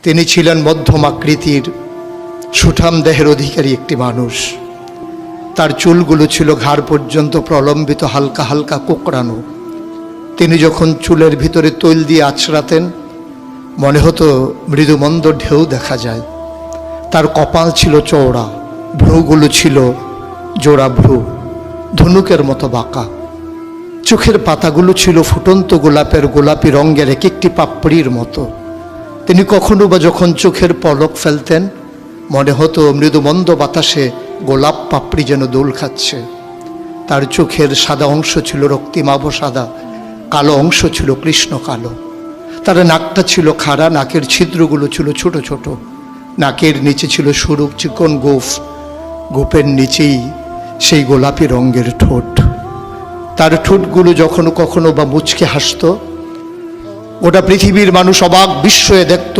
তিনি ছিলেন মধ্যম আকৃতির সুঠাম দেহের অধিকারী একটি মানুষ। তার চুলগুলো ছিল ঘাড় পর্যন্ত প্রলম্বিত, হালকা হালকা কোঁকড়ানো। তিনি যখন চুলের ভিতরে তৈল দিয়ে আছড়াতেন মনে হতো মৃদুমন্দ ঢেউ দেখা যায়। তার কপাল ছিল চওড়া, ভ্রুগুলো ছিল জোড়া ভ্রু, ধনুকের মতো বাঁকা। চোখের পাতাগুলো ছিল ফুটন্ত গোলাপের গোলাপি রঙের এক একটি পাপড়ির মতো। তিনি কখনো বা যখন চোখের পলক ফেলতেন মনে হতো মৃদুমন্দ বাতাসে গোলাপ পাপড়ি যেন দোল খাচ্ছে। তার চোখের সাদা অংশ ছিল রক্তিমাভ সাদা, কালো অংশ ছিল কৃষ্ণ কালো। তার নাকটা ছিল খাড়া, নাকের ছিদ্রগুলো ছিল ছোট ছোট। নাকের নিচে ছিল সরু চিকন গোঁফ, গোঁফের নিচেই সেই গোলাপি রঙের ঠোঁট। তার ঠোঁটগুলো যখন কখনো বা মুচকে হাসত, গোটা পৃথিবীর মানুষ অবাক বিস্ময়ে দেখত।